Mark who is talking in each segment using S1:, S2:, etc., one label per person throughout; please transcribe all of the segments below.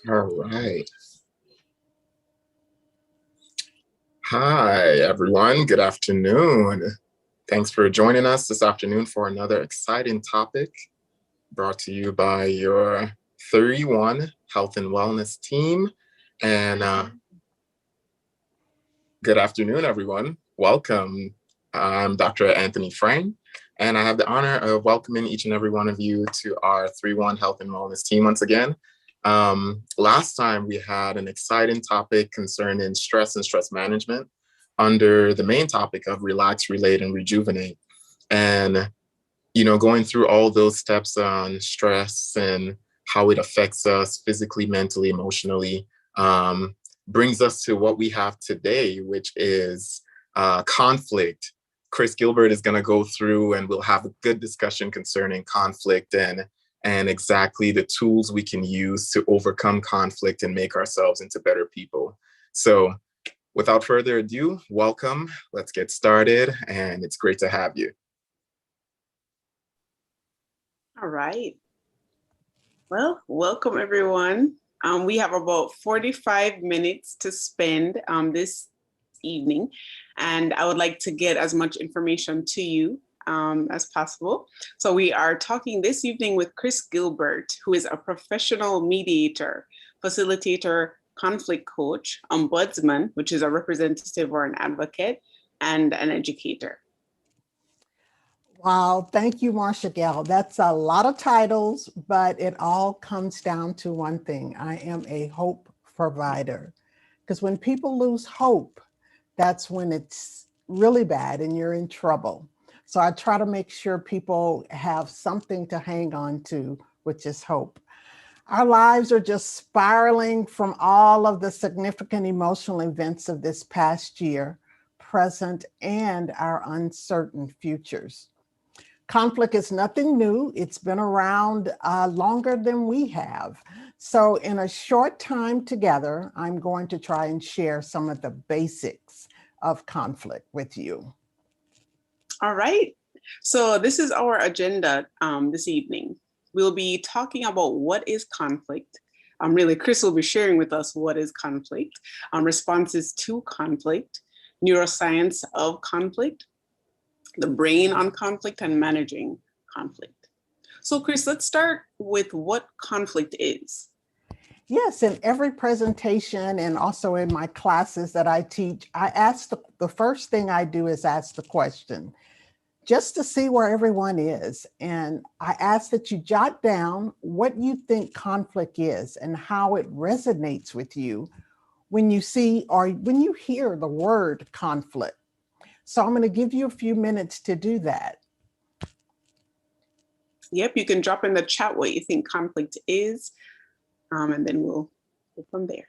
S1: All right. Hi, everyone. Good afternoon. Thanks for joining us this afternoon for another exciting topic brought to you by your 31 Health and Wellness team. And good afternoon, everyone. Welcome. I'm Dr. Anthony Frame, and I have the honor of welcoming each and every one of you to our 31 Health and Wellness team once again. Last time we had an exciting topic concerning stress and stress management under the main topic of relax, relate, and rejuvenate. And, going through all those steps on stress and how it affects us physically, mentally, emotionally, brings us to what we have today, which is conflict. Chris Gilbert is going to go through and we'll have a good discussion concerning conflict and exactly the tools we can use to overcome conflict and make ourselves into better people. So without further ado, welcome. Let's get started. And it's great to have you.
S2: All right. Well, welcome everyone. We have about 45 minutes to spend this evening, and I would like to get as much information to you as possible. So we are talking this evening with Chris Gilbert, who is a professional mediator, facilitator, conflict coach, ombudsman, which is a representative or an advocate, and an educator.
S3: Wow, thank you, Marsha Gale. That's a lot of titles, but it all comes down to one thing. I am a hope provider. Because when people lose hope, that's when it's really bad and you're in trouble. So I try to make sure people have something to hang on to, which is hope. Our lives are just spiraling from all of the significant emotional events of this past year, present, and our uncertain futures. Conflict is nothing new. It's been around longer than we have. So in a short time together, I'm going to try and share some of the basics of conflict with you.
S2: All right. So this is our agenda this evening. We'll be talking about what is conflict. Really, Chris will be sharing with us what is conflict, responses to conflict, neuroscience of conflict, the brain on conflict, and managing conflict. So Chris, let's start with what conflict is.
S3: Yes, in every presentation and also in my classes that I teach, I ask the first thing I do is ask the question, just to see where everyone is. And I ask that you jot down what you think conflict is and how it resonates with you when you see or when you hear the word conflict. So I'm going to give you a few minutes to do that.
S2: Yep, you can drop in the chat what you think conflict is, and then we'll go from there.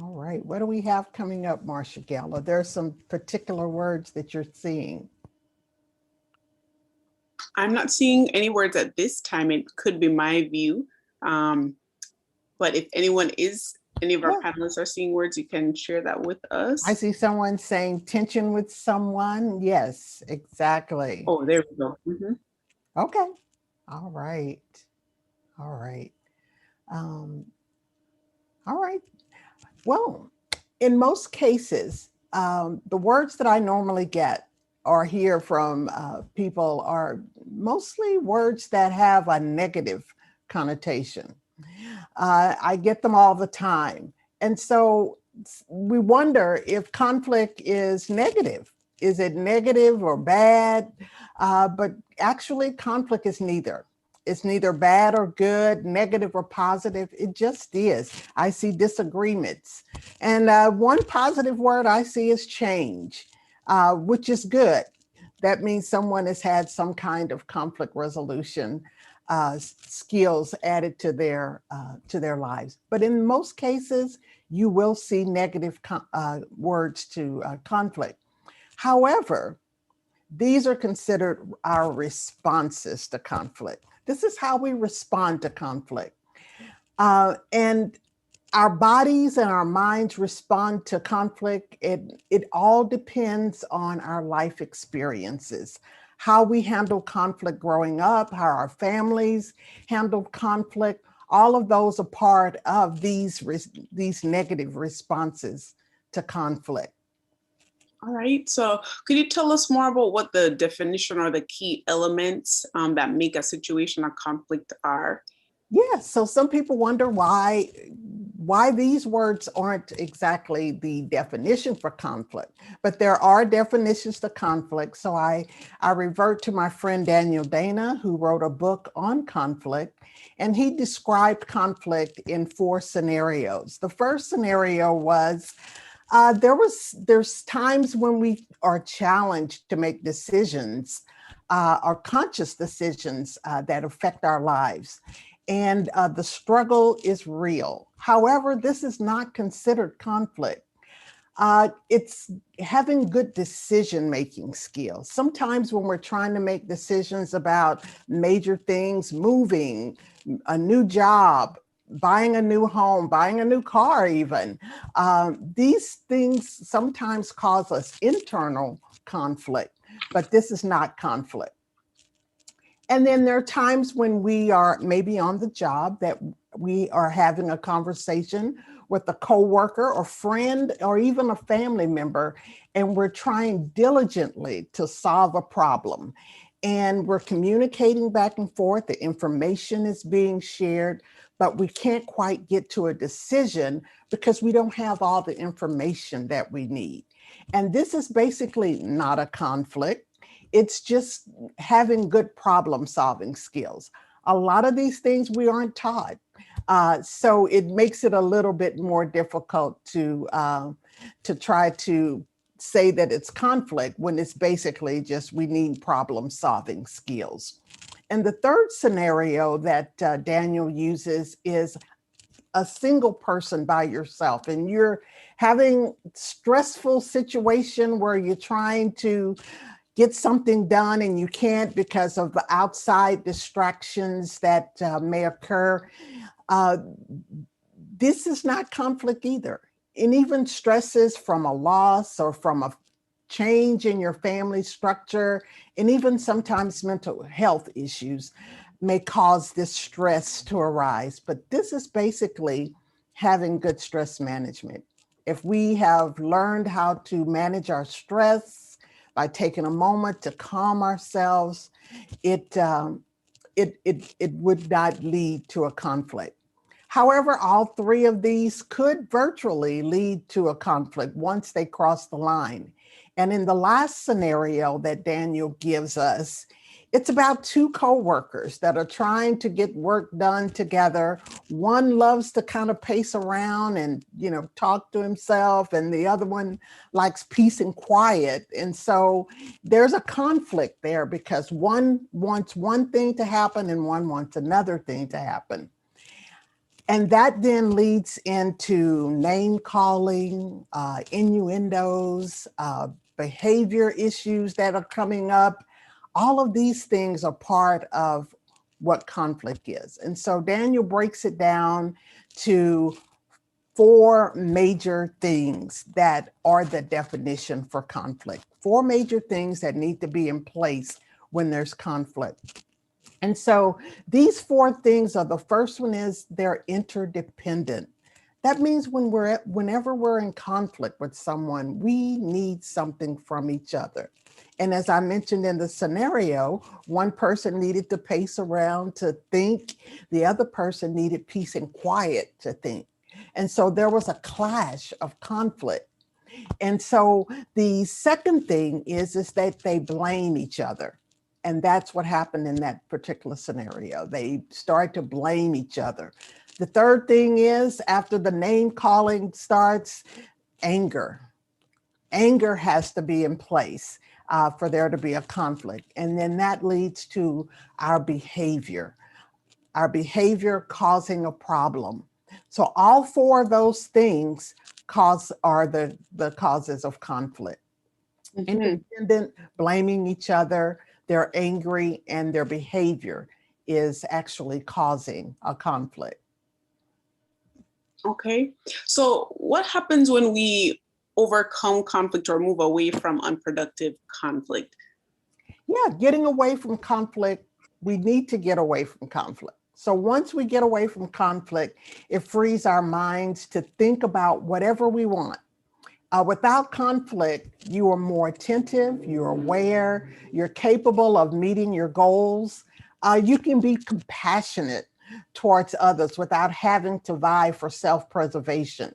S3: All right, what do we have coming up, Marcia Gala? There's some particular words that you're seeing.
S2: I'm not seeing any words at this time. It could be my view. But if any of our panelists are seeing words, you can share that with us.
S3: I see someone saying tension with someone. Yes, exactly.
S2: Oh, there we go. Mm-hmm.
S3: Okay. All right. All right. All right. Well, in most cases, the words that I normally get or hear from people are mostly words that have a negative connotation. I get them all the time. And so we wonder if conflict is negative. Is it negative or bad? But actually, conflict is neither. It's neither bad or good, negative or positive. It just is. I see disagreements. And one positive word I see is change, which is good. That means someone has had some kind of conflict resolution skills added to their lives. But in most cases, you will see negative words to conflict. However, these are considered our responses to conflict. This is how we respond to conflict. And our bodies and our minds respond to conflict. It all depends on our life experiences, how we handle conflict growing up, how our families handle conflict. All of those are part of these negative responses to conflict.
S2: All right, so could you tell us more about what the definition or the key elements that make a situation a conflict are?
S3: Yes, so some people wonder why these words aren't exactly the definition for conflict, but there are definitions to conflict. So I revert to my friend Daniel Dana, who wrote a book on conflict, and he described conflict in 4 scenarios. The first scenario was there's times when we are challenged to make decisions, or conscious decisions that affect our lives. And the struggle is real. However, this is not considered conflict. It's having good decision-making skills. Sometimes when we're trying to make decisions about major things, moving, a new job, buying a new home, buying a new car even, these things sometimes cause us internal conflict, but this is not conflict. And then there are times when we are maybe on the job that we are having a conversation with a coworker or friend or even a family member, and we're trying diligently to solve a problem. And we're communicating back and forth, the information is being shared, but we can't quite get to a decision because we don't have all the information that we need. And this is basically not a conflict. It's just having good problem solving skills. A lot of these things we aren't taught. So it makes it a little bit more difficult to try to say that it's conflict when it's basically just we need problem solving skills. And the third scenario that Daniel uses is a single person by yourself, and you're having stressful situation where you're trying to get something done and you can't because of the outside distractions that may occur. This is not conflict either. And even stresses from a loss or from a change in your family structure, and even sometimes mental health issues may cause this stress to arise. But this is basically having good stress management. If we have learned how to manage our stress by taking a moment to calm ourselves, it would not lead to a conflict. However, all three of these could virtually lead to a conflict once they cross the line. And in the last scenario that Daniel gives us, it's about two coworkers that are trying to get work done together. One loves to kind of pace around and, talk to himself, and the other one likes peace and quiet. And so there's a conflict there because one wants one thing to happen and one wants another thing to happen. And that then leads into name calling, innuendos, behavior issues that are coming up. All of these things are part of what conflict is. And so Daniel breaks it down to 4 major things that are the definition for conflict. 4 major things that need to be in place when there's conflict. And so these 4 things are, the first one is they're interdependent. That means whenever we're in conflict with someone, we need something from each other. And as I mentioned in the scenario, one person needed to pace around to think, the other person needed peace and quiet to think. And so there was a clash of conflict. And so the second thing is that they blame each other. And that's what happened in that particular scenario. They start to blame each other. The third thing is, after the name calling starts, anger. Anger has to be in place for there to be a conflict. And then that leads to our behavior causing a problem. So all 4 of those things are the causes of conflict.
S2: Mm-hmm.
S3: Independent, blaming each other, they're angry, and their behavior is actually causing a conflict.
S2: Okay. So what happens when we overcome conflict or move away from unproductive conflict?
S3: Yeah, getting away from conflict, we need to get away from conflict. So once we get away from conflict, it frees our minds to think about whatever we want. Without conflict, you are more attentive, you're aware, you're capable of meeting your goals. You can be compassionate towards others without having to vie for self-preservation.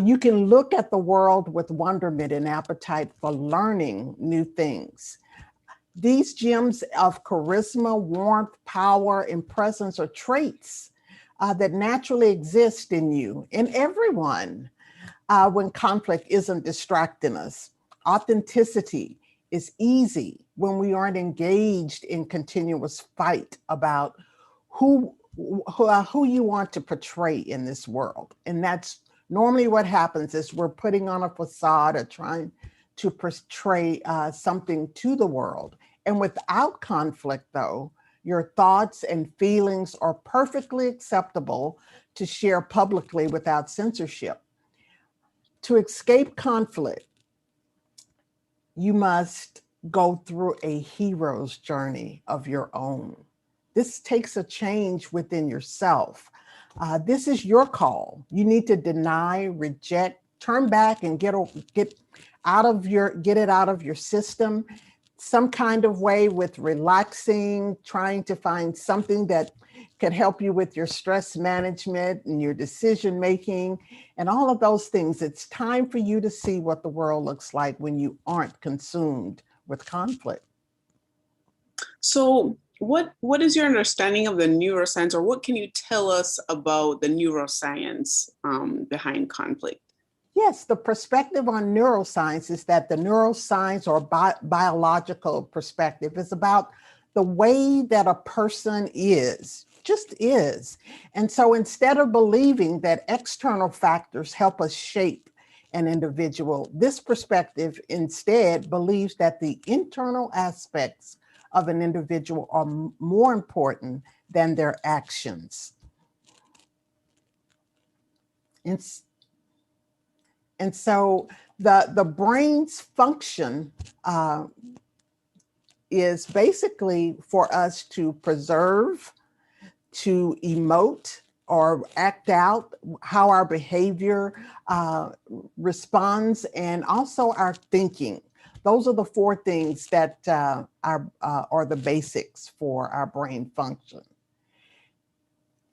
S3: You can look at the world with wonderment and appetite for learning new things. These gems of charisma, warmth, power, and presence are traits that naturally exist in you, in everyone. When conflict isn't distracting us. Authenticity is easy when we aren't engaged in continuous fight about who you want to portray in this world. And that's normally what happens is we're putting on a facade or trying to portray something to the world. And without conflict, though, your thoughts and feelings are perfectly acceptable to share publicly without censorship. To escape conflict, you must go through a hero's journey of your own. This takes a change within yourself. This is your call. You need to deny, reject, turn back, and get it out of your system. Some kind of way with relaxing, trying to find something that can help you with your stress management and your decision making and all of those things. It's time for you to see what the world looks like when you aren't consumed with conflict.
S2: So what is your understanding of the neuroscience, or what can you tell us about the neuroscience behind conflict?
S3: Yes, the perspective on neuroscience is that the neuroscience or biological perspective is about the way that a person is, just is. And so instead of believing that external factors help us shape an individual, this perspective instead believes that the internal aspects of an individual are more important than their actions. And so the brain's function is basically for us to preserve, to emote, or act out how our behavior responds, and also our thinking. Those are the four things that are the basics for our brain function.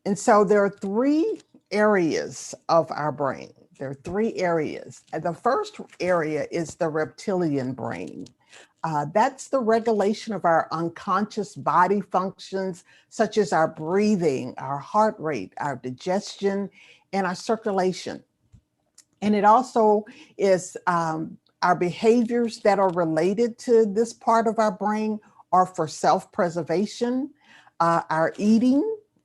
S3: And so there are three areas of our brain. There are three areas. And the first area is the reptilian brain. That's the regulation of our unconscious body functions, such as our breathing, our heart rate, our digestion, and our circulation. And it also is our behaviors that are related to this part of our brain are for self-preservation, our eating,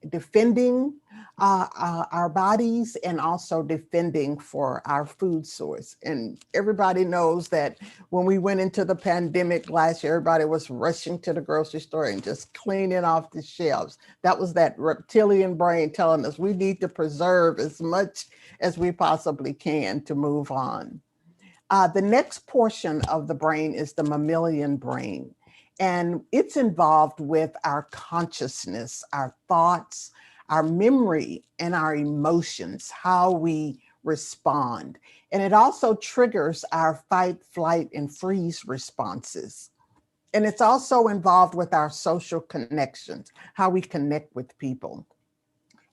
S3: defending our bodies, and also defending for our food source. And everybody knows that when we went into the pandemic last year, everybody was rushing to the grocery store and just cleaning off the shelves. That was that reptilian brain telling us we need to preserve as much as we possibly can to move on. The next portion of the brain is the mammalian brain. And it's involved with our consciousness, our thoughts, our memory, and our emotions, how we respond. And it also triggers our fight, flight, and freeze responses. And it's also involved with our social connections, how we connect with people.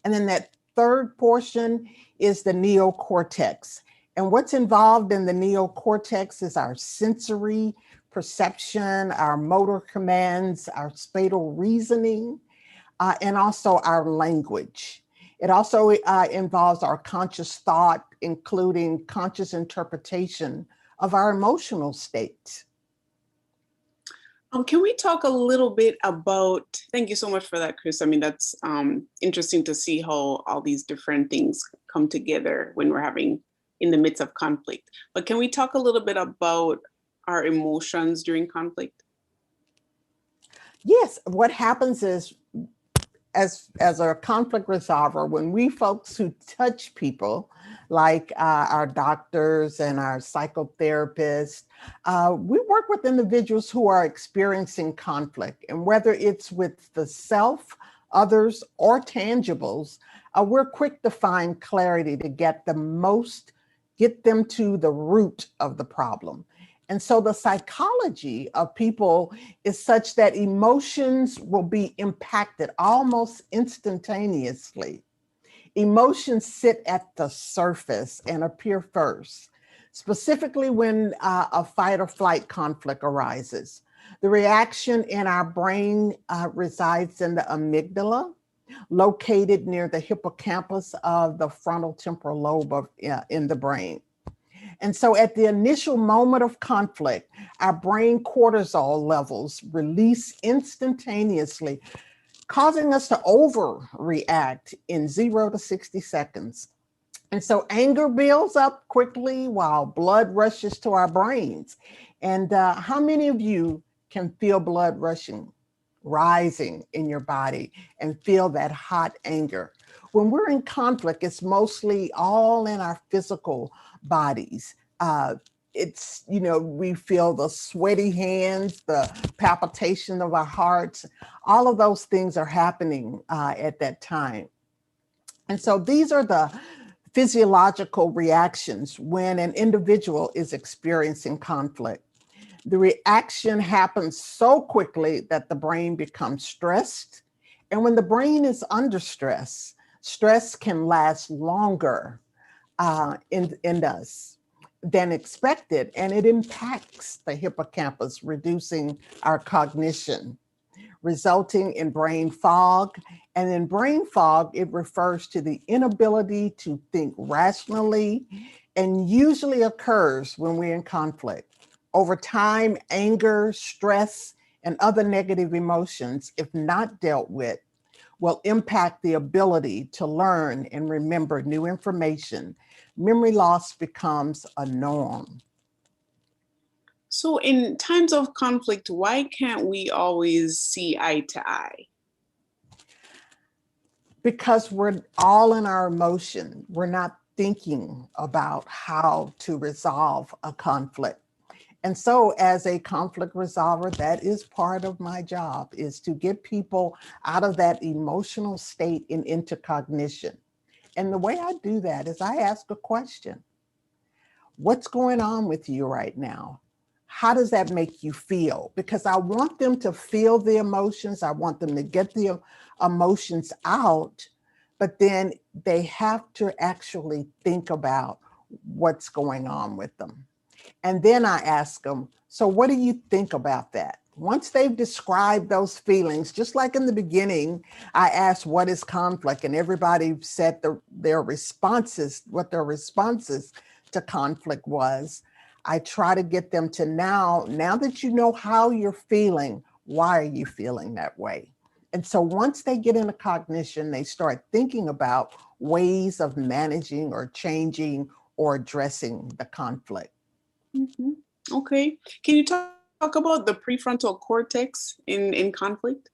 S3: And then that third portion is the neocortex. And what's involved in the neocortex is our sensory perception, our motor commands, our spatial reasoning, and also our language. It also involves our conscious thought, including conscious interpretation of our emotional state.
S2: Can we talk a little bit about, thank you so much for that, Chris. I mean, that's interesting to see how all these different things come together when we're having in the midst of conflict. But can we talk a little bit about our emotions during conflict?
S3: Yes, what happens is, as a conflict resolver, when we folks who touch people, like our doctors and our psychotherapists, we work with individuals who are experiencing conflict. And whether it's with the self, others, or tangibles, we're quick to find clarity to get them to the root of the problem. And so the psychology of people is such that emotions will be impacted almost instantaneously. Emotions sit at the surface and appear first, specifically when a fight or flight conflict arises. The reaction in our brain resides in the amygdala, located near the hippocampus of the frontal temporal lobe in the brain. And so at the initial moment of conflict, our brain cortisol levels release instantaneously, causing us to overreact in 0 to 60 seconds. And so anger builds up quickly while blood rushes to our brains. And how many of you can feel blood rising in your body and feel that hot anger? When we're in conflict, it's mostly all in our physical bodies. It's, we feel the sweaty hands, the palpitation of our hearts. All of those things are happening at that time. And so these are the physiological reactions when an individual is experiencing conflict. The reaction happens so quickly that the brain becomes stressed. And when the brain is under stress, stress can last longer in us than expected, and it impacts the hippocampus, reducing our cognition, resulting in brain fog. And in brain fog, it refers to the inability to think rationally and usually occurs when we're in conflict. Over time, anger, stress, and other negative emotions, if not dealt with, will impact the ability to learn and remember new information. Memory loss becomes a norm.
S2: So in times of conflict, why can't we always see eye to eye?
S3: Because we're all in our emotion. We're not thinking about how to resolve a conflict. And so as a conflict resolver, that is part of my job, is to get people out of that emotional state and into cognition. And the way I do that is I ask a question. What's going on with you right now? How does that make you feel? Because I want them to feel the emotions. I want them to get the emotions out, but then they have to actually think about what's going on with them. And then I ask them, so what do you think about that? Once they've described those feelings, just like in the beginning, I asked, what is conflict? And everybody said their responses, what their responses to conflict was. I try to get them to now that you know how you're feeling, why are you feeling that way? And so once they get into cognition, they start thinking about ways of managing or changing or addressing the conflict.
S2: Mm-hmm. Okay. Can you talk about the prefrontal cortex in conflict?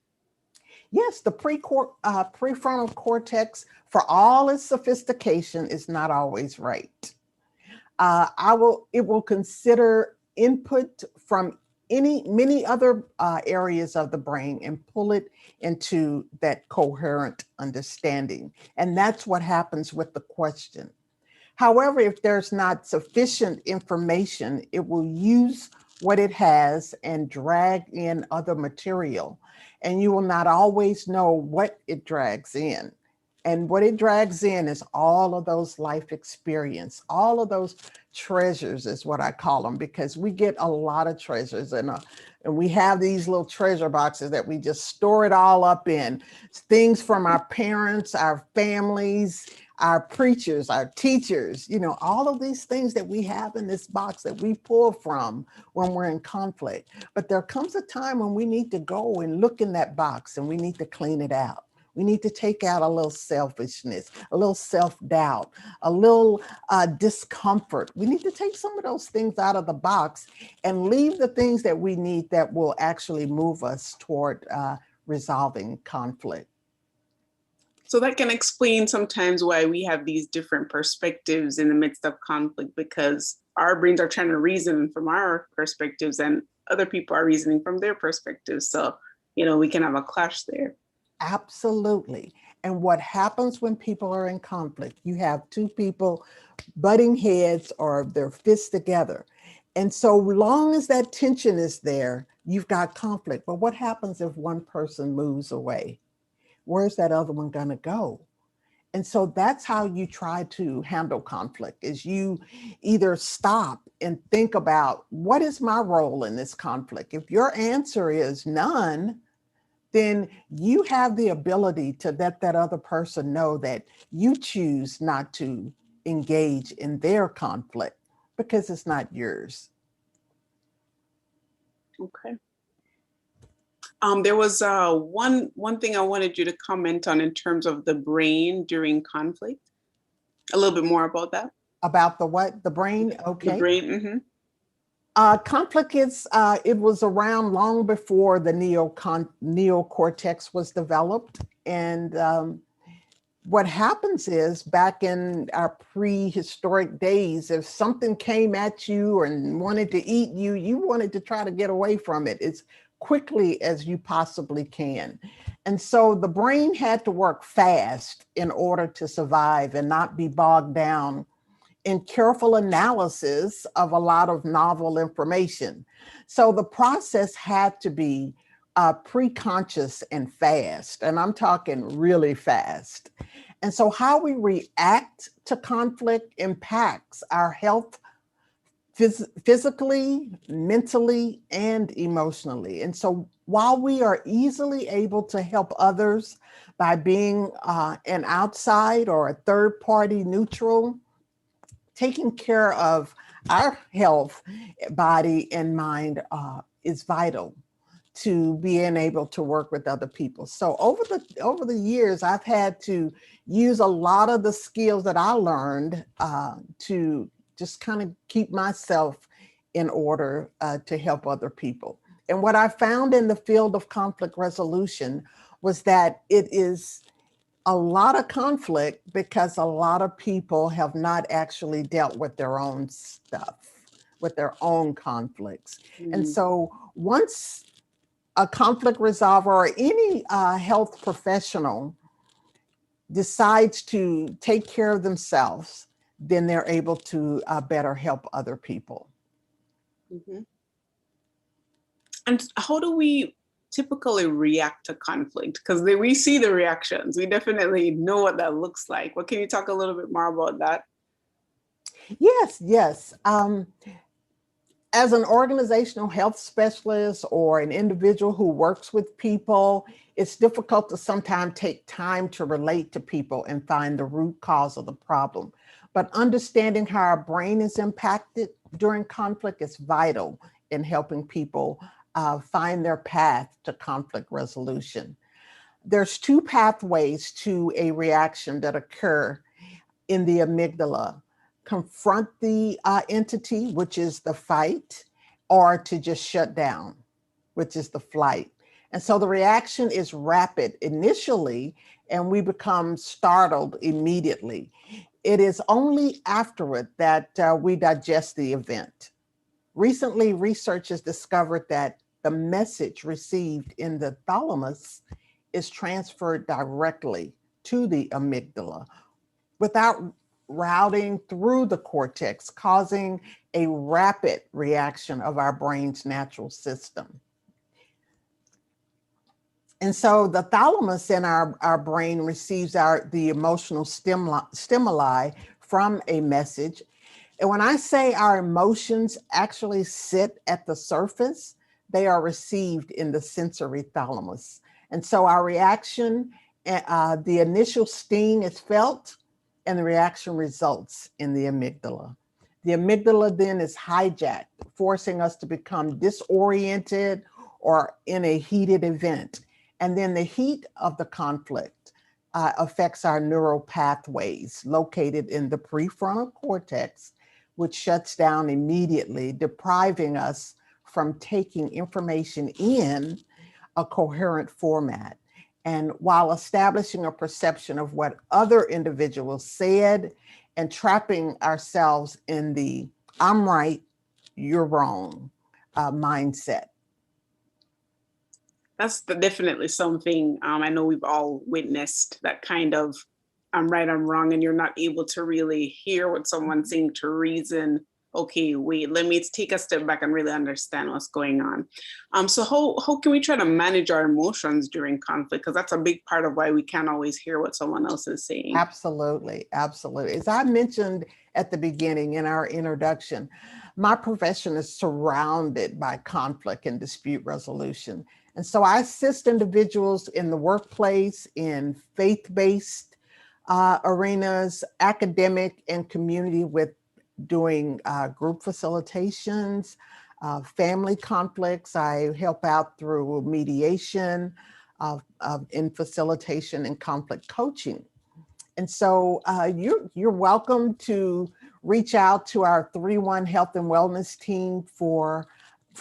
S3: Yes, the prefrontal cortex, for all its sophistication, is not always right. It will consider input from many other areas of the brain and pull it into that coherent understanding. And that's what happens with the question. However, if there's not sufficient information, it will use what it has and drag in other material. And you will not always know what it drags in. And what it drags in is all of those life experience, all of those treasures is what I call them, because we get a lot of treasures and we have these little treasure boxes that we just store it all up in. Things from our parents, our families, our preachers, our teachers, all of these things that we have in this box that we pull from when we're in conflict. But there comes a time when we need to go and look in that box and we need to clean it out. We need to take out a little selfishness, a little self-doubt, a little discomfort. We need to take some of those things out of the box and leave the things that we need that will actually move us toward resolving conflict.
S2: So that can explain sometimes why we have these different perspectives in the midst of conflict, because our brains are trying to reason from our perspectives and other people are reasoning from their perspectives. So, we can have a clash there.
S3: Absolutely. And what happens when people are in conflict, you have two people butting heads or their fists together. And so long as that tension is there, you've got conflict. But what happens if one person moves away? Where's that other one going to go? And so that's how you try to handle conflict, is you either stop and think about, what is my role in this conflict? If your answer is none, then you have the ability to let that other person know that you choose not to engage in their conflict because it's not yours.
S2: Okay. There was one thing I wanted you to comment on in terms of the brain during conflict. A little bit more about that.
S3: About the what? The brain? Okay.
S2: The brain. Mm-hmm.
S3: Conflict is, it was around long before the neocortex was developed. And what happens is, back in our prehistoric days, if something came at you and wanted to eat you, you wanted to try to get away from it as quickly as you possibly can. And so the brain had to work fast in order to survive and not be bogged down in careful analysis of a lot of novel information. So the process had to be pre-conscious and fast, and I'm talking really fast. And so how we react to conflict impacts our health physically, mentally, and emotionally. And so while we are easily able to help others by being an outside or a third party neutral, taking care of our health, body, and mind is vital to being able to work with other people. So over the years, I've had to use a lot of the skills that I learned to just kind of keep myself in order to help other people. And what I found in the field of conflict resolution was that it is a lot of conflict because a lot of people have not actually dealt with their own stuff, with their own conflicts. And so once a conflict resolver or any health professional decides to take care of themselves, then they're able to better help other people.
S2: And how do we typically react to conflict? Because we see the reactions. We definitely know what that looks like. Well, can you talk a little bit more about that?
S3: Yes. As an organizational health specialist or an individual who works with people, it's difficult to sometimes take time to relate to people and find the root cause of the problem. But understanding how our brain is impacted during conflict is vital in helping people find their path to conflict resolution. There's two pathways to a reaction that occur in the amygdala: confront the entity, which is the fight, or to just shut down, which is the flight. And so the reaction is rapid initially, and we become startled immediately. It is only afterward that we digest the event. Recently, research has discovered that the message received in the thalamus is transferred directly to the amygdala without routing through the cortex, causing a rapid reaction of our brain's natural system. And so the thalamus in our brain receives the emotional stimuli from a message. And when I say our emotions actually sit at the surface, they are received in the sensory thalamus. And so our reaction, the initial sting is felt, and the reaction results in the amygdala. The amygdala then is hijacked, forcing us to become disoriented or in a heated event. And then the heat of the conflict affects our neural pathways located in the prefrontal cortex, which shuts down immediately, depriving us from taking information in a coherent format. And while establishing a perception of what other individuals said and trapping ourselves in the I'm right, you're wrong mindset.
S2: That's definitely something I know we've all witnessed, that kind of I'm right, I'm wrong, and you're not able to really hear what someone's saying to reason. Okay, wait, let me take a step back and really understand what's going on. So how can we try to manage our emotions during conflict? Because that's a big part of why we can't always hear what someone else is saying.
S3: Absolutely. As I mentioned at the beginning in our introduction, my profession is surrounded by conflict and dispute resolution. And so I assist individuals in the workplace, in faith-based arenas, academic and community, with doing group facilitations, family conflicts. I help out through mediation, in facilitation and conflict coaching. And so you're welcome to reach out to our 3-1 Health and Wellness team for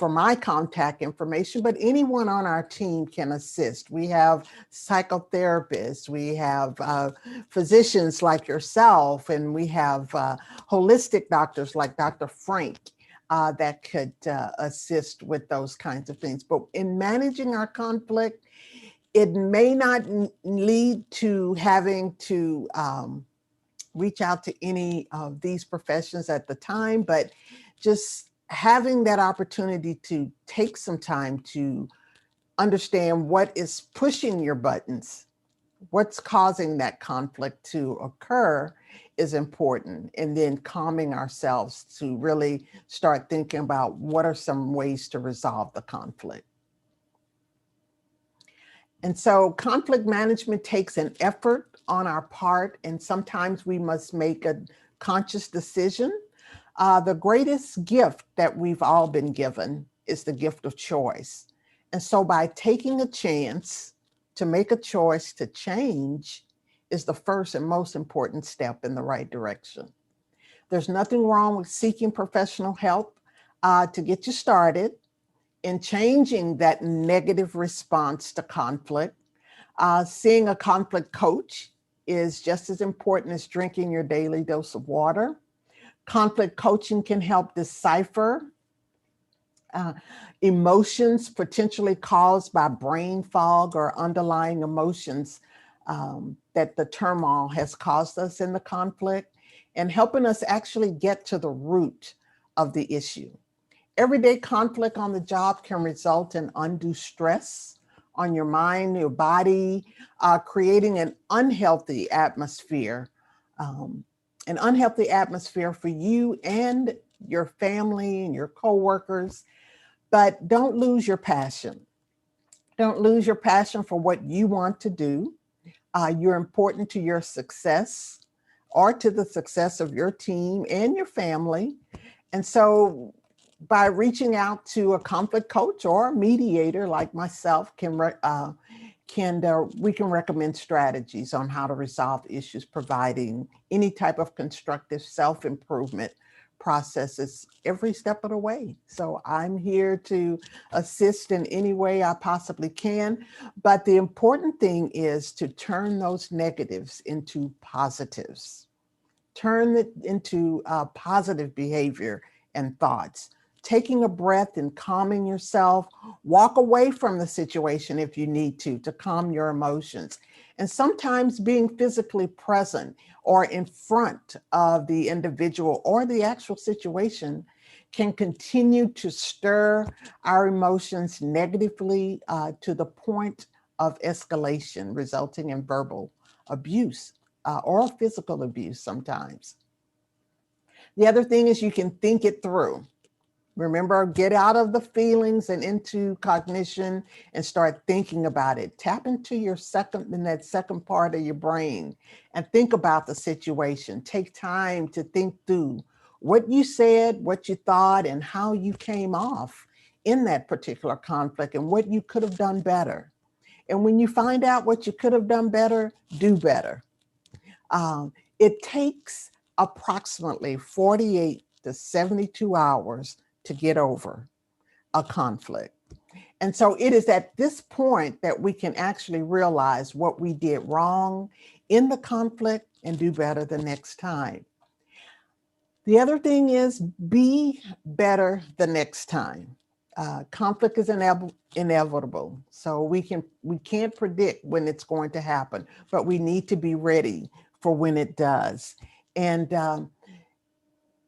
S3: my contact information, but anyone on our team can assist. We have psychotherapists, we have physicians like yourself, and we have holistic doctors like Dr. Frank that could assist with those kinds of things. But in managing our conflict, it may not lead to having to reach out to any of these professions at the time, but just having that opportunity to take some time to understand what is pushing your buttons, what's causing that conflict to occur is important. And then calming ourselves to really start thinking about what are some ways to resolve the conflict. And so conflict management takes an effort on our part, and sometimes we must make a conscious decision. The greatest gift that we've all been given is the gift of choice. And so by taking a chance to make a choice to change is the first and most important step in the right direction. There's nothing wrong with seeking professional help to get you started in changing that negative response to conflict. Seeing a conflict coach is just as important as drinking your daily dose of water. Conflict coaching can help decipher emotions potentially caused by brain fog or underlying emotions that the turmoil has caused us in the conflict, and helping us actually get to the root of the issue. Everyday conflict on the job can result in undue stress on your mind, your body, creating an unhealthy atmosphere for you and your family and your coworkers. But don't lose your passion. Don't lose your passion for what you want to do. You're important to your success or to the success of your team and your family. And so by reaching out to a conflict coach or a mediator like myself, we can recommend strategies on how to resolve issues, providing any type of constructive self-improvement processes every step of the way. So I'm here to assist in any way I possibly can. But the important thing is to turn those negatives into positives. Turn it into positive behavior and thoughts. Taking a breath and calming yourself, walk away from the situation if you need to calm your emotions. And sometimes being physically present or in front of the individual or the actual situation can continue to stir our emotions negatively to the point of escalation, resulting in verbal abuse or physical abuse sometimes. The other thing is you can think it through. Remember, get out of the feelings and into cognition and start thinking about it. Tap into that second part of your brain and think about the situation. Take time to think through what you said, what you thought, and how you came off in that particular conflict and what you could have done better. And when you find out what you could have done better, do better. It takes approximately 48 to 72 hours to get over a conflict. And so it is at this point that we can actually realize what we did wrong in the conflict and do better the next time. The other thing is be better the next time. Conflict is inevitable, so we can't predict when it's going to happen, but we need to be ready for when it does. And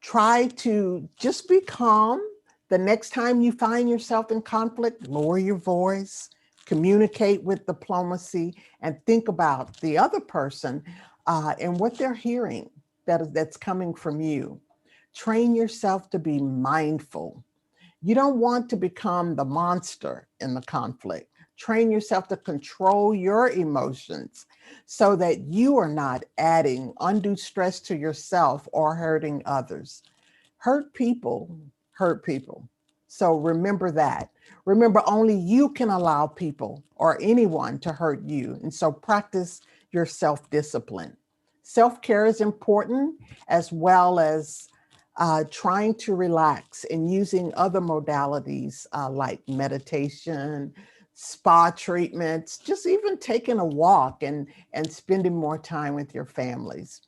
S3: try to just be calm. The next time you find yourself in conflict, lower your voice, communicate with diplomacy, and think about the other person and what they're hearing that's coming from you. Train yourself to be mindful. You don't want to become the monster in the conflict. Train yourself to control your emotions so that you are not adding undue stress to yourself or hurting others. Hurt people hurt people. So remember that. Remember, only you can allow people or anyone to hurt you. And so practice your self-discipline. Self-care is important, as well as trying to relax and using other modalities like meditation, spa treatments, just even taking a walk and spending more time with your families.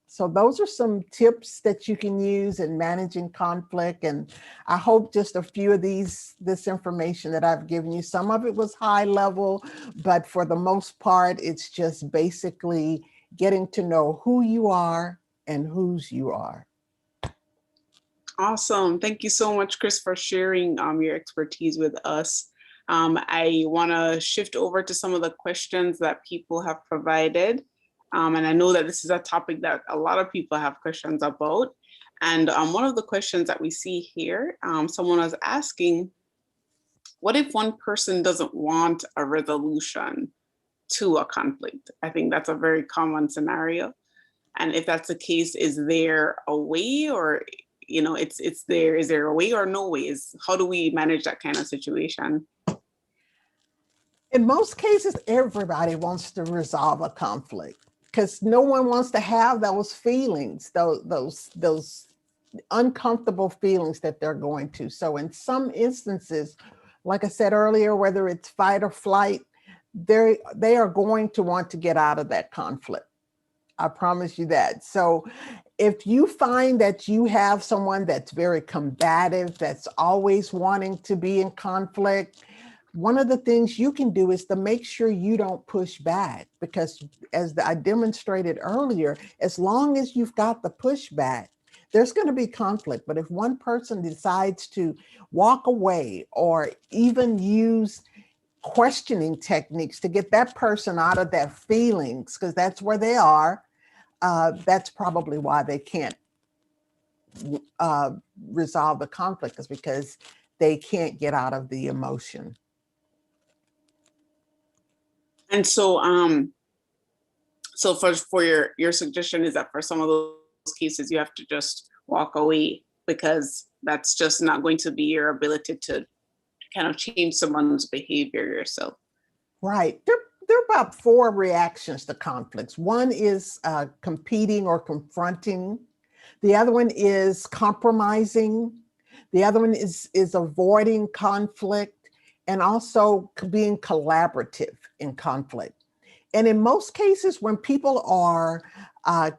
S3: So those are some tips that you can use in managing conflict. And I hope just a few of this information that I've given you, some of it was high level, but for the most part, it's just basically getting to know who you are and whose you are.
S2: Awesome. Thank you so much, Chris, for sharing your expertise with us. I want to shift over to some of the questions that people have provided. And I know that this is a topic that a lot of people have questions about. And one of the questions that we see here, someone was asking, what if one person doesn't want a resolution to a conflict? I think that's a very common scenario. And if that's the case, is there a way, or, is there a way or no way? How do we manage that kind of situation?
S3: In most cases, everybody wants to resolve a conflict because no one wants to have those feelings, those uncomfortable feelings that they're going to. So in some instances, like I said earlier, whether it's fight or flight, they are going to want to get out of that conflict. I promise you that. So if you find that you have someone that's very combative, that's always wanting to be in conflict, one of the things you can do is to make sure you don't push back, because as I demonstrated earlier, as long as you've got the pushback, there's going to be conflict. But if one person decides to walk away or even use questioning techniques to get that person out of their feelings, because that's where they are, that's probably why they can't resolve the conflict, is because they can't get out of the emotion.
S2: And so, so for your suggestion is that for some of those cases, you have to just walk away because that's just not going to be your ability to kind of change someone's behavior yourself.
S3: Right. There are about 4 reactions to conflicts. One is competing or confronting. The other one is compromising. The other one is avoiding conflict, and also being collaborative in conflict. And in most cases, when people are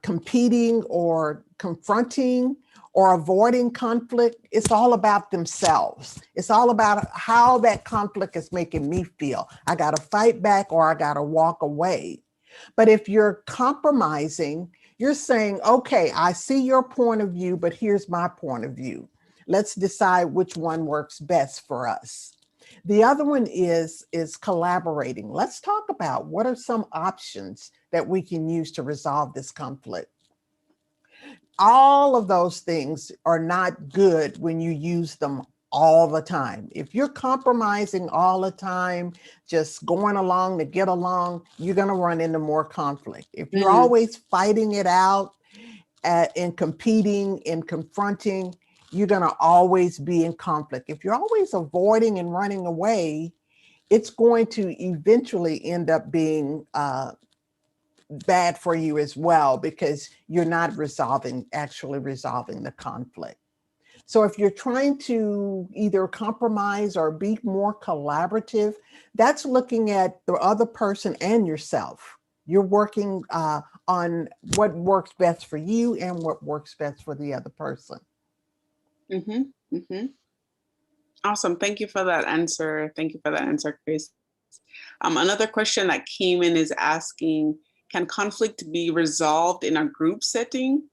S3: competing or confronting or avoiding conflict, it's all about themselves. It's all about how that conflict is making me feel. I got to fight back or I got to walk away. But if you're compromising, you're saying, okay, I see your point of view, but here's my point of view. Let's decide which one works best for us. The other one is collaborating. Let's talk about what are some options that we can use to resolve this conflict. All of those things are not good when you use them all the time. If you're compromising all the time, just going along to get along, you're going to run into more conflict. If you're always fighting it out and competing and confronting, you're going to always be in conflict. If you're always avoiding and running away, it's going to eventually end up being bad for you as well, because you're not actually resolving the conflict. So if you're trying to either compromise or be more collaborative, that's looking at the other person and yourself. You're working on what works best for you and what works best for the other person.
S2: Awesome. Thank you for that answer. Thank you for that answer, Chris. Another question that came in is asking, can conflict be resolved in a group setting,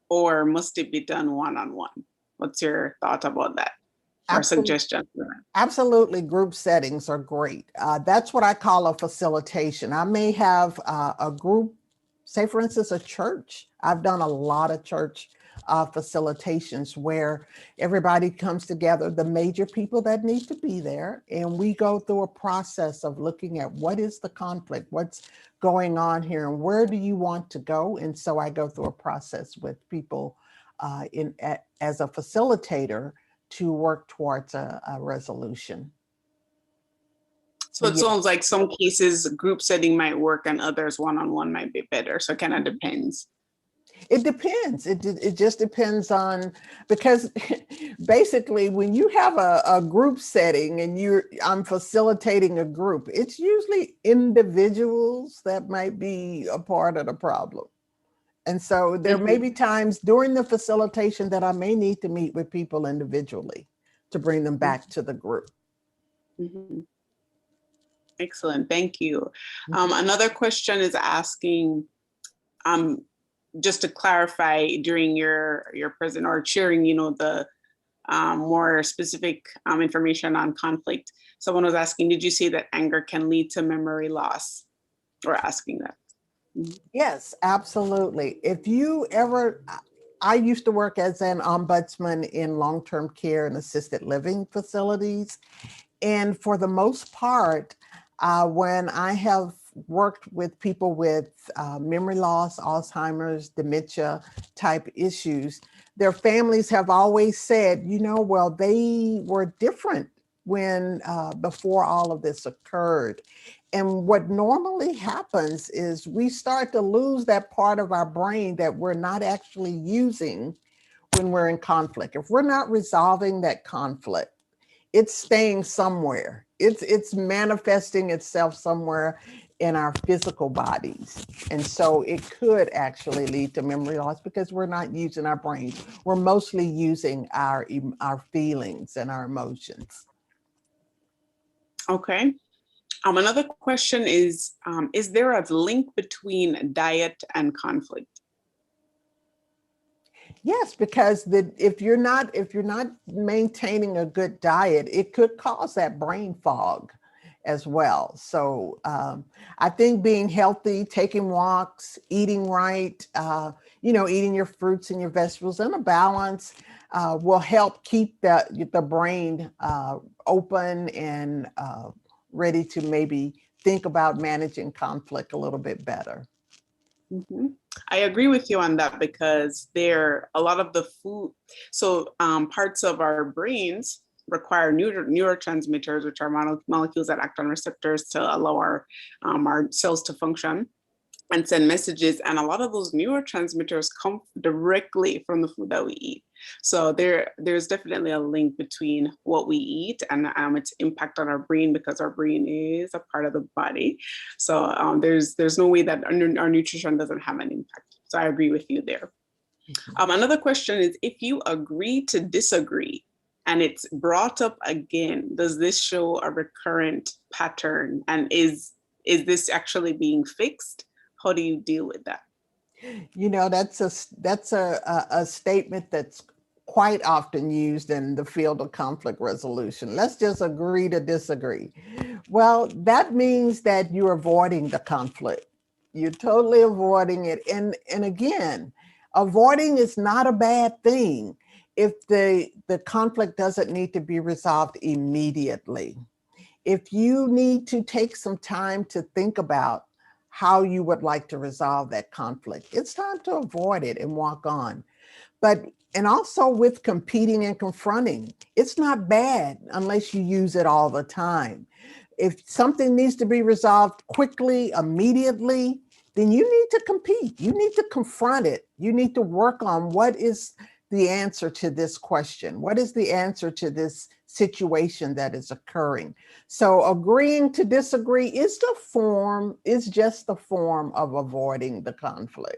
S2: or must it be done one-on-one? What's your thought about that? Or suggestion?
S3: Absolutely. Group settings are great. That's what I call a facilitation. I may have a group, say for instance, a church. I've done a lot of church facilitations where everybody comes together, the major people that need to be there, and we go through a process of looking at what is the conflict, what's going on here, and where do you want to go? And so I go through a process with people as a facilitator to work towards a resolution.
S2: So it sounds like some cases group setting might work and others one-on-one might be better. So it kind of depends.
S3: It depends. It just depends on, because basically when you have a group setting and I'm facilitating a group, it's usually individuals that might be a part of the problem. And so there may be times during the facilitation that I may need to meet with people individually to bring them back to the group.
S2: Excellent. Thank you. Another question is asking, just to clarify during your present or sharing, the more specific information on conflict. Someone was asking, did you say that anger can lead to memory loss? Or asking that.
S3: Yes, absolutely. I used to work as an ombudsman in long-term care and assisted living facilities. And for the most part, when I have worked with people with memory loss, Alzheimer's, dementia type issues, their families have always said, well, they were different when before all of this occurred. And what normally happens is we start to lose that part of our brain that we're not actually using when we're in conflict. If we're not resolving that conflict, it's staying somewhere. It's manifesting itself somewhere in our physical bodies. And so it could actually lead to memory loss because we're not using our brains. We're mostly using our feelings and our emotions.
S2: Okay. Another question is there a link between diet and conflict?
S3: Yes, because if you're not maintaining a good diet, it could cause that brain fog as well. So I think being healthy, taking walks, eating right, eating your fruits and your vegetables in a balance will help keep the brain open and ready to maybe think about managing conflict a little bit better.
S2: Mm-hmm. I agree with you on that because a lot of the food, so parts of our brains require neurotransmitters, which are molecules that act on receptors to allow our cells to function and send messages. And a lot of those neurotransmitters come directly from the food that we eat. So there's definitely a link between what we eat and its impact on our brain, because our brain is a part of the body. So there's no way that our nutrition doesn't have an impact. So I agree with you there. Another question is, if you agree to disagree and it's brought up again, does this show a recurrent pattern? And is this actually being fixed? How do you deal with that?
S3: That's a statement that's quite often used in the field of conflict resolution. Let's just agree to disagree. Well, that means that you're avoiding the conflict. You're totally avoiding it. And again, avoiding is not a bad thing if the conflict doesn't need to be resolved immediately. If you need to take some time to think about how you would like to resolve that conflict, it's time to avoid it and walk on. And also with competing and confronting, it's not bad unless you use it all the time. If something needs to be resolved quickly, immediately, then you need to compete. You need to confront it. You need to work on what is the answer to this question. What is the answer to this situation that is occurring? So agreeing to disagree is just the form of avoiding the conflict.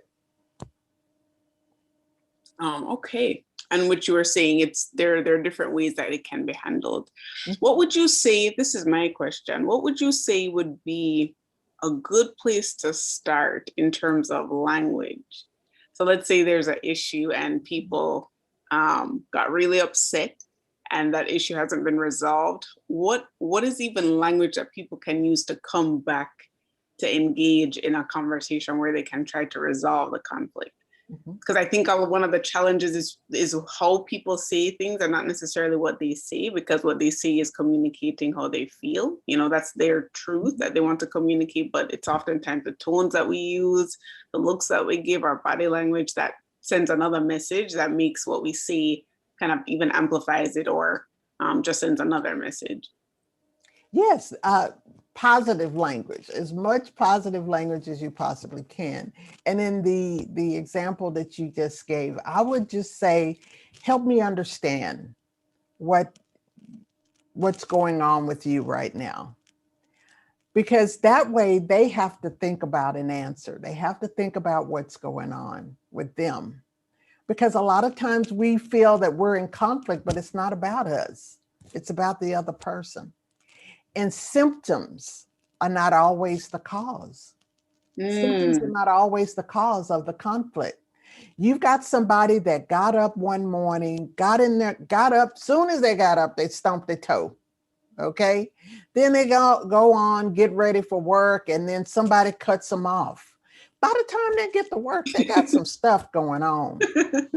S2: Okay. And what you were saying, there are different ways that it can be handled. What would you say, this is my question, what would you say would be a good place to start in terms of language? So let's say there's an issue and people got really upset and that issue hasn't been resolved. What is even language that people can use to come back to engage in a conversation where they can try to resolve the conflict? Because I think one of the challenges is how people say things and not necessarily what they say, because what they say is communicating how they feel. That's their truth that they want to communicate, but it's oftentimes the tones that we use, the looks that we give, our body language that sends another message that makes what we say kind of even amplifies it or just sends another message.
S3: Yes, positive language, as much positive language as you possibly can. And in the example that you just gave, I would just say, help me understand what's going on with you right now. Because that way they have to think about an answer. They have to think about what's going on with them. Because a lot of times we feel that we're in conflict, but it's not about us. It's about the other person. And symptoms are not always the cause. Symptoms are not always the cause of the conflict. You've got somebody that got up one morning, got up, soon as they got up, they stumped their toe. Okay. Then they go on, get ready for work, and then somebody cuts them off. By the time they get to work, they got some stuff going on.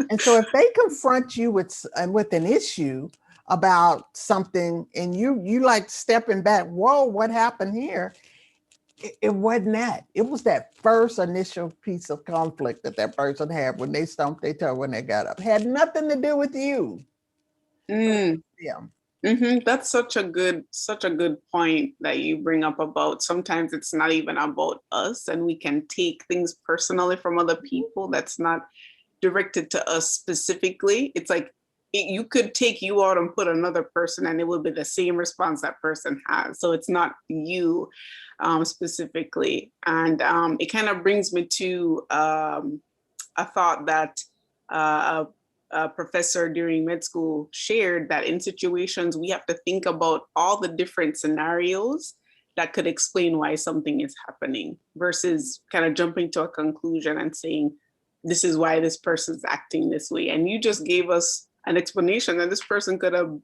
S3: And so if they confront you with an issue about something and you like stepping back, whoa, what happened here? It wasn't that. It was that first initial piece of conflict that person had when they stumped their toe when they got up. Had nothing to do with you. Yeah.
S2: That's such a good point that you bring up about sometimes it's not even about us and we can take things personally from other people that's not directed to us specifically. It's like you could take you out and put another person and it would be the same response that person has. So it's not you specifically. And it kind of brings me to a thought that a professor during med school shared, that in situations we have to think about all the different scenarios that could explain why something is happening versus kind of jumping to a conclusion and saying, this is why this person's acting this way. And you just gave us an explanation that this person could have,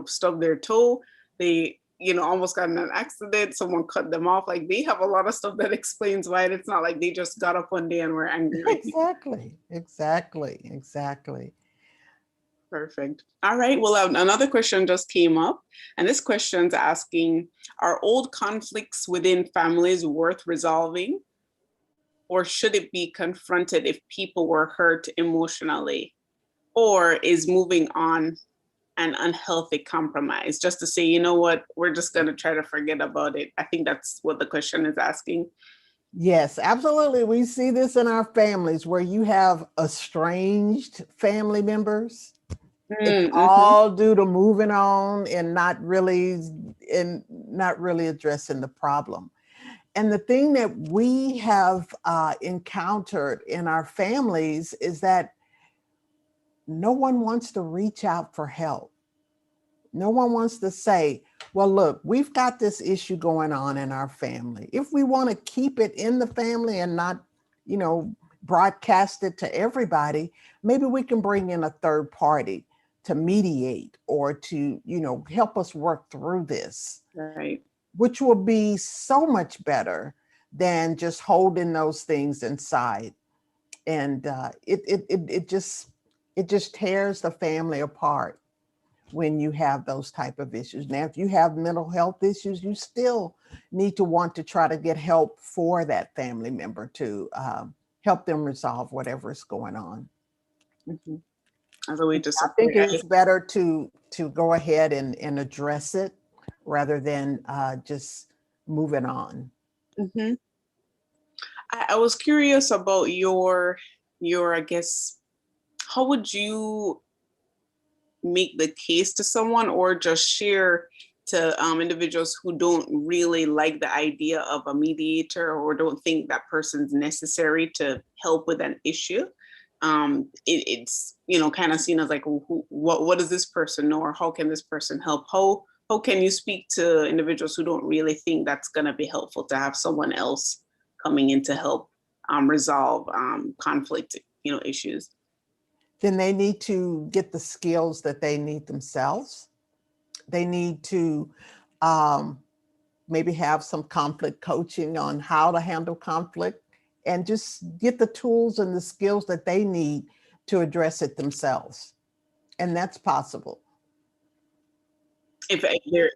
S2: stubbed their toe. They, almost got in an accident. Someone cut them off. Like they have a lot of stuff that explains why it's not like they just got up one day and were angry.
S3: Exactly.
S2: Perfect. All right. Well, another question just came up, and this question's asking, are old conflicts within families worth resolving, or should it be confronted if people were hurt emotionally, or is moving on an unhealthy compromise? Just to say, you know what, we're just going to try to forget about it. I think that's what the question is asking.
S3: Yes, absolutely. We see this in our families where you have estranged family members. It's all due to moving on and not really addressing the problem. And the thing that we have encountered in our families is that no one wants to reach out for help. No one wants to say, well, look, we've got this issue going on in our family. If we want to keep it in the family and not, broadcast it to everybody, maybe we can bring in a third party to mediate or to, help us work through this.
S2: Right.
S3: Which will be so much better than just holding those things inside. And it just tears the family apart when you have those type of issues. Now, if you have mental health issues, you still need to want to try to get help for that family member to help them resolve whatever is going on.
S2: Mm-hmm. I
S3: think it's better to go ahead and address it rather than just moving on.
S2: Mm-hmm. I was curious about your, I guess, how would you make the case to someone or just share to individuals who don't really like the idea of a mediator or don't think that person's necessary to help with an issue? It's kind of seen as like, what does this person know, or how can this person help? How can you speak to individuals who don't really think that's going to be helpful to have someone else coming in to help resolve conflict issues?
S3: Then they need to get the skills that they need themselves. They need to maybe have some conflict coaching on how to handle conflict, and just get the tools and the skills that they need to address it themselves. And that's possible.
S2: If they're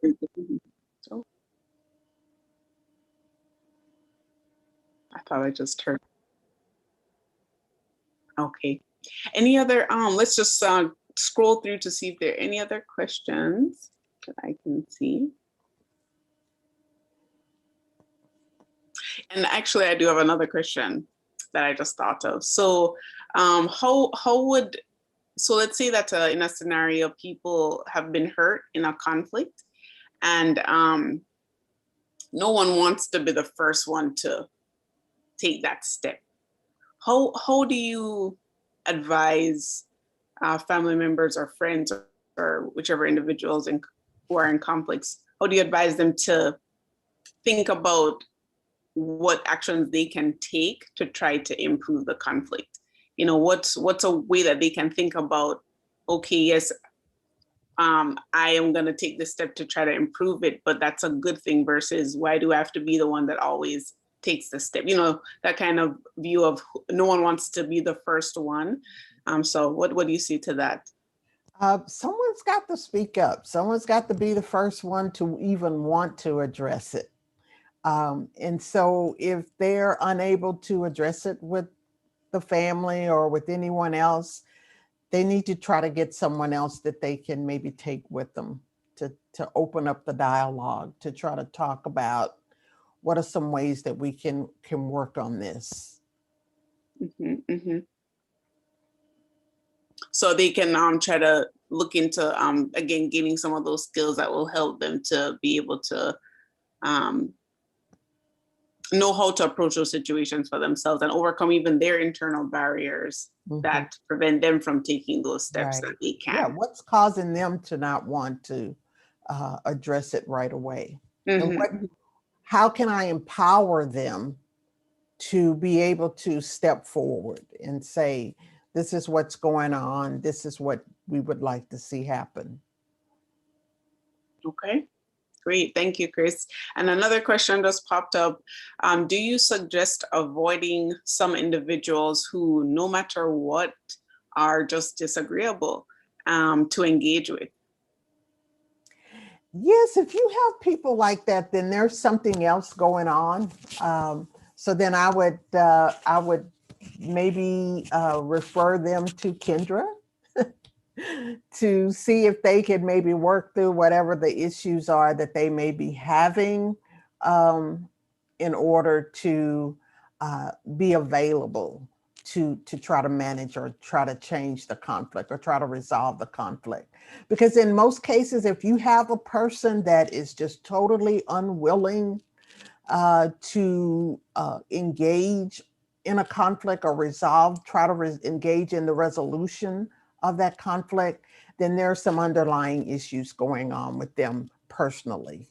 S2: I thought I just heard. Okay. Any other, let's just scroll through to see if there are any other questions that I can see. And actually, I do have another question that I just thought of. So so let's say that in a scenario, people have been hurt in a conflict and no one wants to be the first one to take that step. How do you advise family members or friends or whichever individuals who are in conflicts? How do you advise them to think about what actions they can take to try to improve the conflict? What's a way that they can think about, okay, yes, I am going to take this step to try to improve it, but that's a good thing, versus why do I have to be the one that always takes the step? That kind of view of no one wants to be the first one. So what do you see to that?
S3: Someone's got to speak up. Someone's got to be the first one to even want to address it. And so if they're unable to address it with the family or with anyone else, they need to try to get someone else that they can maybe take with them to open up the dialogue, to try to talk about what are some ways that we can work on this.
S2: So they can try to look into again gaining some of those skills that will help them to be able to know how to approach those situations for themselves and overcome even their internal barriers that prevent them from taking those steps that they can.
S3: Yeah, what's causing them to not want to address it right away? And how can I empower them to be able to step forward and say, this is what's going on, this is what we would like to see happen?
S2: Okay. Great, thank you, Chris. And another question just popped up. Do you suggest avoiding some individuals who, no matter what, are just disagreeable to engage with?
S3: Yes, if you have people like that, then there's something else going on. So then I would maybe refer them to Kendra to see if they could maybe work through whatever the issues are that they may be having in order to be available to try to manage or try to change the conflict or try to resolve the conflict. Because in most cases, if you have a person that is just totally unwilling to engage in a conflict or try to engage in the resolution of that conflict, then there are some underlying issues going on with them personally.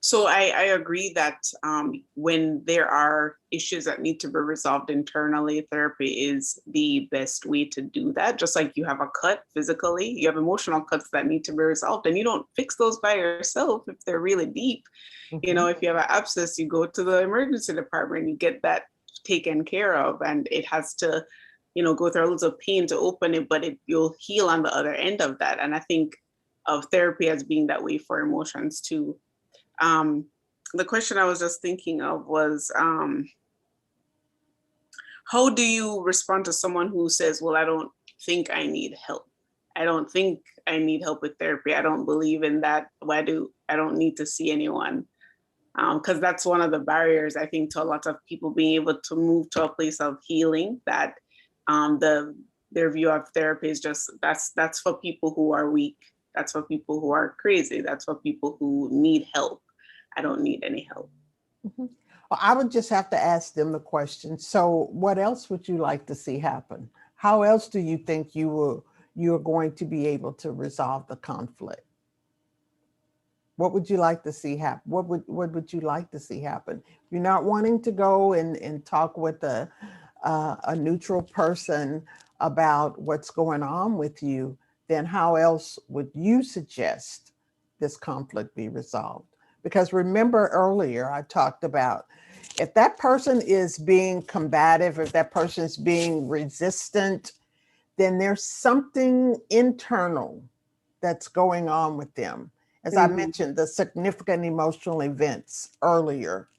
S2: So I agree that when there are issues that need to be resolved internally, therapy is the best way to do that. Just like you have a cut physically, you have emotional cuts that need to be resolved, and you don't fix those by yourself if they're really deep. You know, if you have an abscess, you go to the emergency department, you get that taken care of, and it has to, you know, go through loads of pain to open it, but you'll heal on the other end of that. And I think of therapy as being that way for emotions too. The question I was just thinking of was, how do you respond to someone who says, well, I don't think I need help. I don't think I need help with therapy. I don't believe in that. I don't need to see anyone. Because that's one of the barriers, I think, to a lot of people being able to move to a place of healing, that their view of therapy is just, that's for people who are weak. That's for people who are crazy. That's for people who need help. I don't need any help.
S3: Well, I would just have to ask them the question. So what else would you like to see happen? How else do you think you're going to be able to resolve the conflict? What would you like to see happen? What would you like to see happen? You're not wanting to go and talk with a neutral person about what's going on with you, then how else would you suggest this conflict be resolved? Because remember earlier, I talked about if that person is being combative, if that person is being resistant, then there's something internal that's going on with them. As I mentioned, the significant emotional events earlier.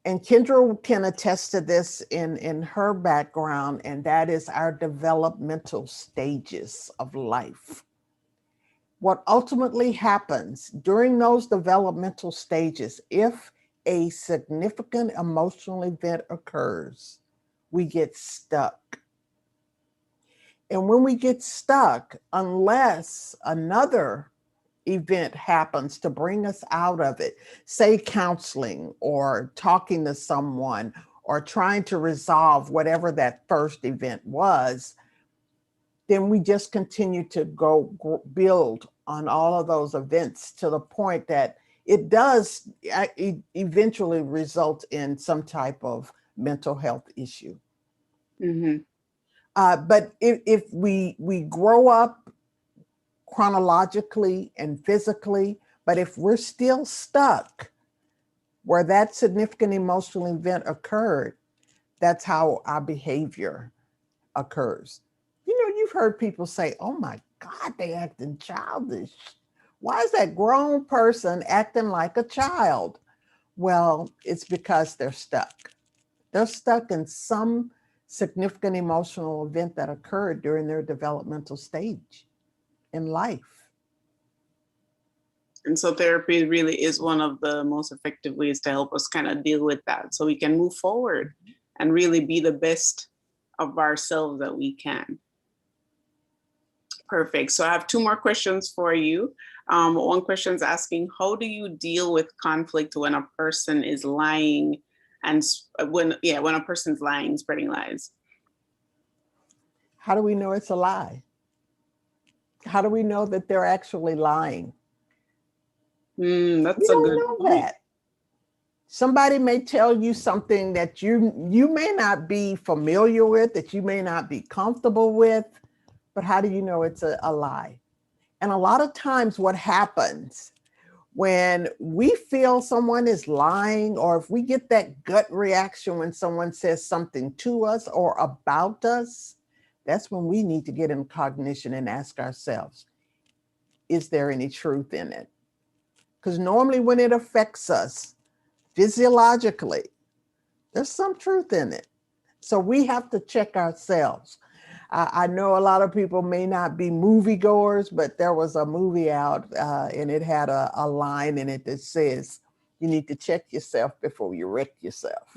S3: And Kendra can attest to this in her background, and that is our developmental stages of life. What ultimately happens during those developmental stages, if a significant emotional event occurs, we get stuck. And when we get stuck, unless another event happens to bring us out of it, say counseling or talking to someone or trying to resolve whatever that first event was, then we just continue to build on all of those events to the point that it does eventually result in some type of mental health issue. But if we grow up chronologically and physically, but if we're still stuck where that significant emotional event occurred, that's how our behavior occurs. You know, you've heard people say, oh my God, they acting childish. Why is that grown person acting like a child? Well, it's because they're stuck. They're stuck in some significant emotional event that occurred during their developmental stage. in life.
S2: And so therapy really is one of the most effective ways to help us kind of deal with that so we can move forward and really be the best of ourselves that we can. Perfect. So I have two more questions for you. One question is asking, how do you deal with conflict when a person is lying and when a person's lying, spreading lies?
S3: How do we know it's a lie? How do we know that they're actually lying?
S2: That's
S3: We
S2: a
S3: don't
S2: good
S3: know
S2: point.
S3: that. Somebody may tell you something that you may not be familiar with, that you may not be comfortable with, but how do you know it's a lie? And a lot of times what happens when we feel someone is lying, or if we get that gut reaction when someone says something to us or about us, that's when we need to get in cognition and ask ourselves, is there any truth in it? Because normally when it affects us physiologically, there's some truth in it. So we have to check ourselves. I know a lot of people may not be moviegoers, but there was a movie out and it had a line in it that says, you need to check yourself before you wreck yourself.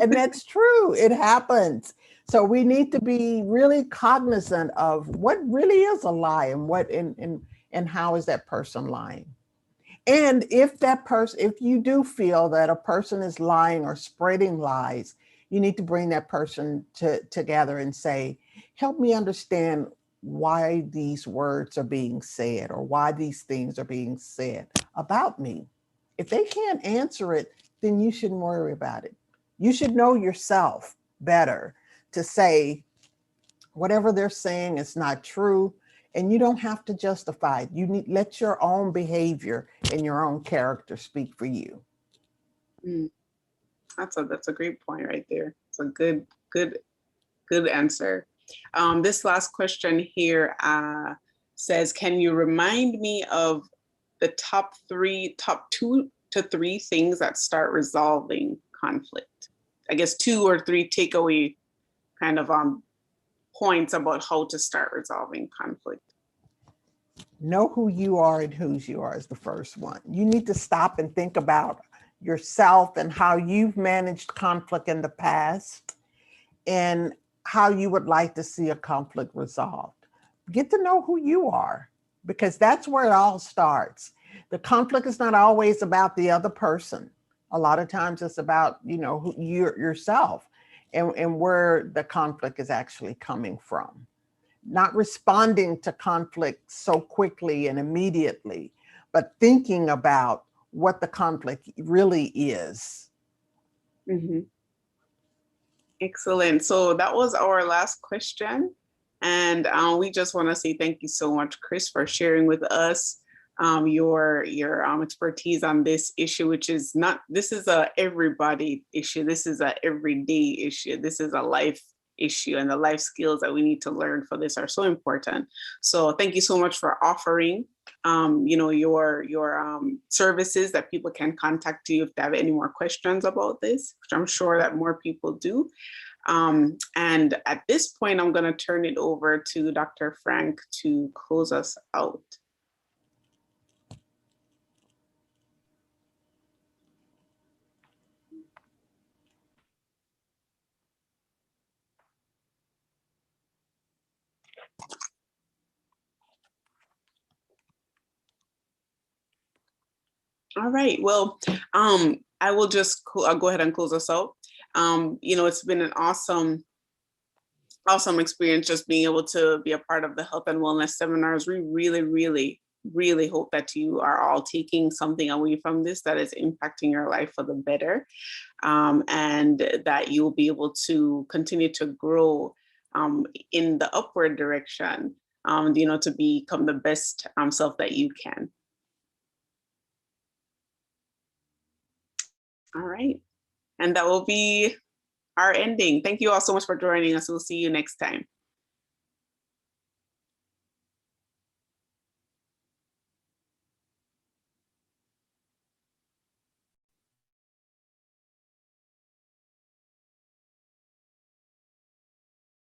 S3: And that's true. It happens. So we need to be really cognizant of what really is a lie and what and how is that person lying. And if you do feel that a person is lying or spreading lies, you need to bring that person together and say, help me understand why these words are being said or why these things are being said about me. If they can't answer it, then you shouldn't worry about it. You should know yourself better to say whatever they're saying is not true. And you don't have to justify it. You need let your own behavior and your own character speak for you.
S2: That's a great point right there. It's a good answer. This last question here says, can you remind me of the top 2 to 3 things that start resolving conflict? I guess 2 or 3 takeaway kind of points about how to start resolving conflict.
S3: Know who you are and whose you are is the first one. You need to stop and think about yourself and how you've managed conflict in the past and how you would like to see a conflict resolved. Get to know who you are, because that's where it all starts. The conflict is not always about the other person. A lot of times it's about, who yourself and where the conflict is actually coming from. Not responding to conflict so quickly and immediately, but thinking about what the conflict really is.
S2: Mm-hmm. Excellent. So that was our last question. And we just want to say thank you so much, Chris, for sharing with us your expertise on this issue, which is this is a everybody issue. This is a everyday issue. This is a life issue, and the life skills that we need to learn for this are so important. So thank you so much for offering your services that people can contact you if they have any more questions about this, which I'm sure that more people do. And at this point, I'm going to turn it over to Dr. Frank to close us out. All right. Well, I will just I'll go ahead and close us out. It's been an awesome experience just being able to be a part of the health and wellness seminars. We really, really, really hope that you are all taking something away from this that is impacting your life for the better, and that you will be able to continue to grow in the upward direction, to become the best self that you can. All right. And that will be our ending. Thank you all so much for joining us. We'll see you next time.